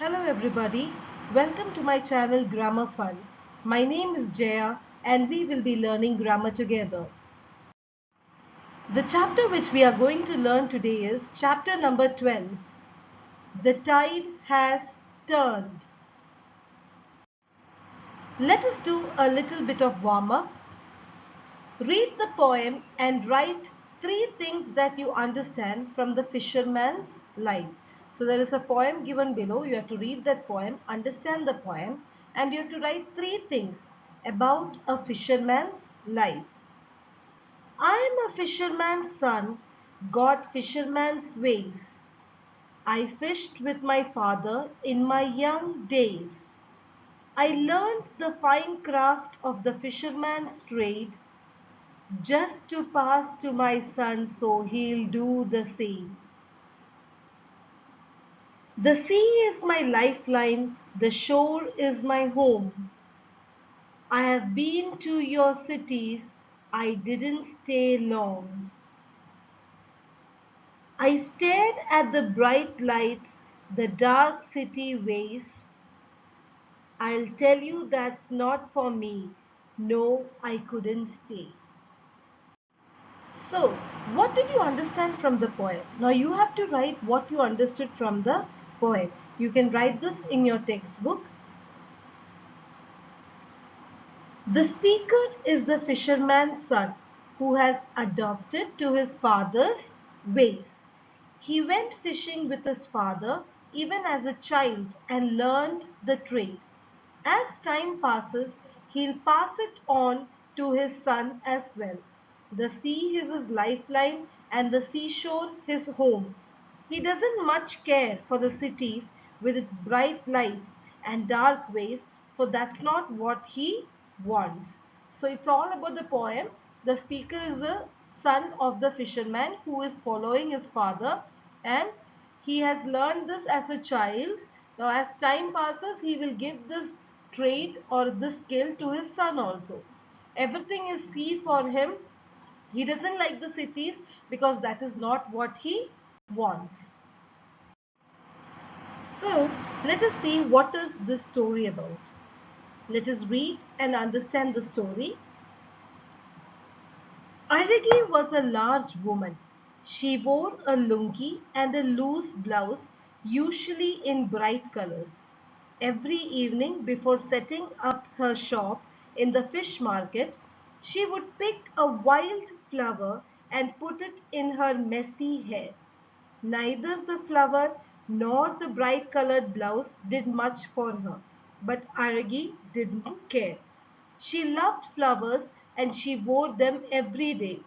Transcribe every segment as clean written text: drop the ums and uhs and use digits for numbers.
Hello everybody, welcome to my channel Grammar Fun. My name is Jaya and we will be learning grammar together. The chapter which we are going to learn today is chapter number 12. The tide has turned. Let us do a little bit of warm up. Read the poem and write three things that you understand from the fisherman's life. So there is a poem given below. You have to read that poem, understand the poem, and you have to write three things about a fisherman's life. I am a fisherman's son, got fisherman's ways. I fished with my father in my young days. I learned the fine craft of the fisherman's trade just to pass to my son so he'll do the same. The sea is my lifeline, the shore is my home. I have been to your cities, I didn't stay long. I stared at the bright lights, the dark city ways. I'll tell you that's not for me. No, I couldn't stay. So, what did you understand from the poem? Now you have to write what you understood from the poem. You can write this in your textbook. The speaker is the fisherman's son who has adopted to his father's ways. He went fishing with his father even as a child and learned the trade. As time passes, he'll pass it on to his son as well. The sea is his lifeline and the seashore his home. He doesn't much care for the cities with its bright lights and dark ways, for that's not what he wants. So it's all about the poem. The speaker is the son of the fisherman who is following his father, and he has learned this as a child. Now as time passes, he will give this trade or this skill to his son also. Everything is sea for him. He doesn't like the cities because that is not what he wants. So let us see what is this story about. Let us read and understand the story. Arigi was a large woman. She wore a lungi and a loose blouse, usually in bright colors. Every evening before setting up her shop in the fish market, she would pick a wild flower and put it in her messy hair. Neither the flower nor the bright colored blouse did much for her, but Aragi didn't care. She loved flowers and she wore them every day.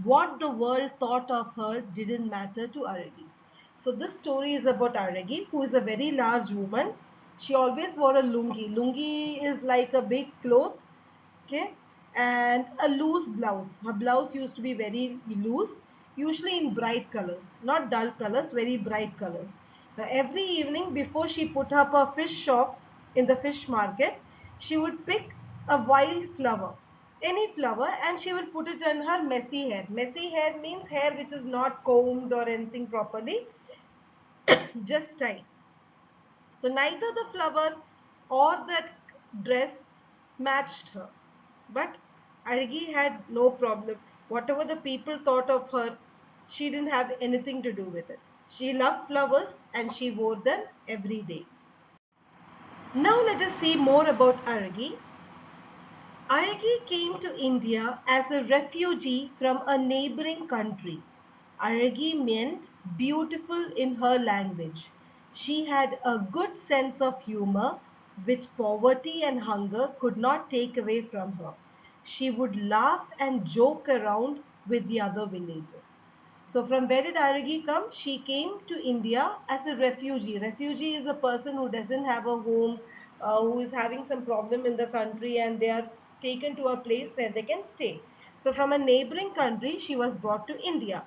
What the world thought of her didn't matter to Aragi. So this story is about Aragi, who is a very large woman. She always wore a lungi. Lungi is like a big cloth, okay, and a loose blouse. Her blouse used to be very loose, usually in bright colors, not dull colors, very bright colors. Now every evening before she put up her fish shop in the fish market, she would pick a wild flower, any flower, and she would put it in her messy hair. Messy hair means hair which is not combed or anything properly, just tied. So neither the flower or that dress matched her. But Argi had no problem. Whatever the people thought of her, she didn't have anything to do with it. She loved flowers and she wore them every day. Now let us see more about Argi. Aragi came to India as a refugee from a neighboring country. Aragi meant beautiful in her language. She had a good sense of humor, which poverty and hunger could not take away from her. She would laugh and joke around with the other villagers. So from where did Aragi come? She came to India as a refugee. Refugee is a person who doesn't have a home, who is having some problem in the country, and they are taken to a place where they can stay. So from a neighboring country, she was brought to India.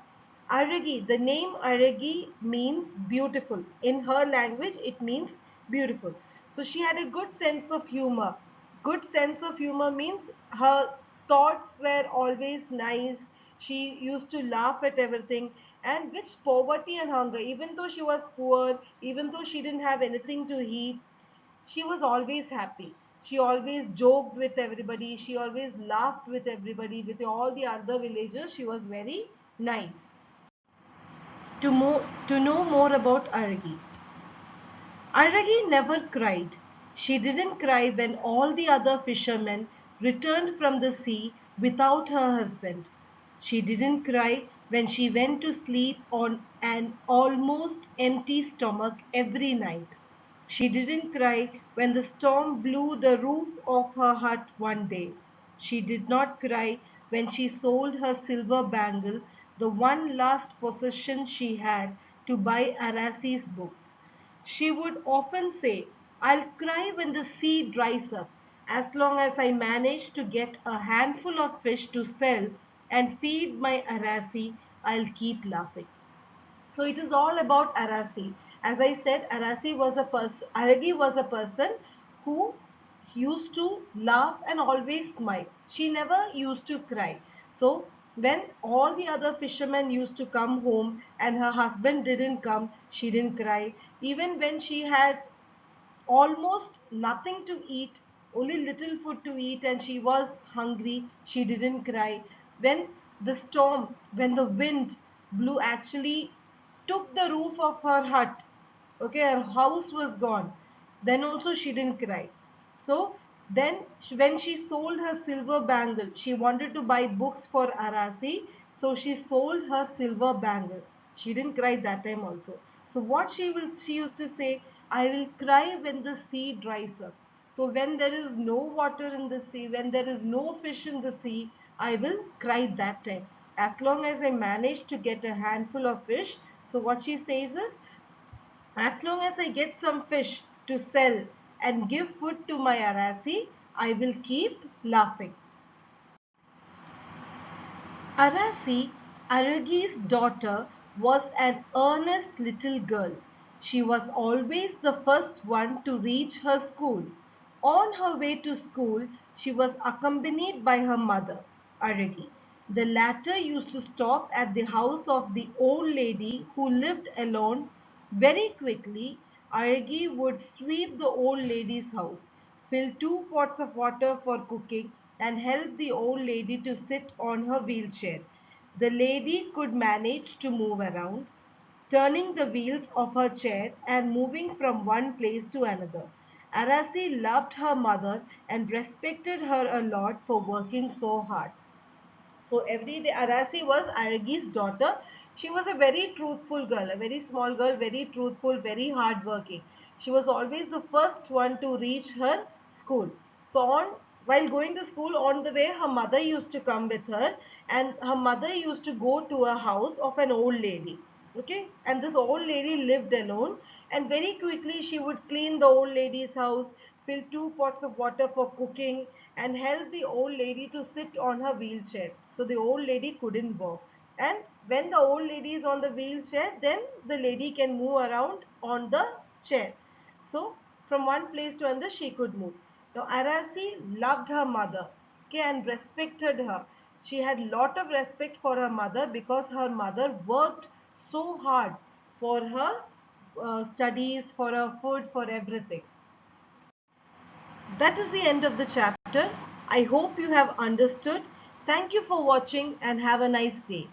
Aragi, the name Aragi means beautiful. In her language, it means beautiful. So she had a good sense of humor. Good sense of humor means her thoughts were always nice. She used to laugh at everything. and which poverty and hunger, even though she was poor, even though she didn't have anything to eat, she was always happy. She always joked with everybody. She always laughed with everybody, with all the other villagers. She was very nice. To know more about Aragi. Aragi never cried. She didn't cry when all the other fishermen returned from the sea without her husband. She didn't cry when she went to sleep on an almost empty stomach every night. She didn't cry when the storm blew the roof off her hut one day. She did not cry when she sold her silver bangle, the one last possession she had, to buy Arasi's books. She would often say, I'll cry when the sea dries up. As long as I manage to get a handful of fish to sell and feed my Arasi, I'll keep laughing. So it is all about Arasi. As I said, Aragi was a person who used to laugh and always smile. She never used to cry. So when all the other fishermen used to come home and her husband didn't come, she didn't cry. Even when she had almost nothing to eat, only little food to eat, and she was hungry, she didn't cry. When the storm, when the wind blew, actually took the roof of her hut, okay, her house was gone, then also she didn't cry. So then when she sold her silver bangle, she wanted to buy books for Arasi, so she sold her silver bangle. She didn't cry that time also. So what she used to say, I will cry when the sea dries up. So when there is no water in the sea, when there is no fish in the sea, I will cry that time. As long as I manage to get a handful of fish. So what she says is, as long as I get some fish to sell and give food to my Arasi, I will keep laughing. Arasi, Aragi's daughter, was an earnest little girl. She was always the first one to reach her school. On her way to school, she was accompanied by her mother, Aragi. The latter used to stop at the house of the old lady who lived alone. Very quickly, Aragi would sweep the old lady's house, fill 2 pots of water for cooking, and help the old lady to sit on her wheelchair. The lady could manage to move around, turning the wheels of her chair and moving from one place to another. Arasi loved her mother and respected her a lot for working so hard. So every day, Arasi was Aragi's daughter. She was a very truthful girl, a very small girl, very truthful, very hardworking. She was always the first one to reach her school. So while going to school on the way, her mother used to come with her, and her mother used to go to a house of an old lady. Okay, and this old lady lived alone, and very quickly she would clean the old lady's house, fill 2 pots of water for cooking, and help the old lady to sit on her wheelchair. So the old lady couldn't walk. And when the old lady is on the wheelchair, then the lady can move around on the chair. So from one place to another, she could move. Now Arasi loved her mother, okay, and respected her. She had lot of respect for her mother because her mother worked so hard for her studies, for her food, for everything. That is the end of the chapter. I hope you have understood. Thank you for watching and have a nice day.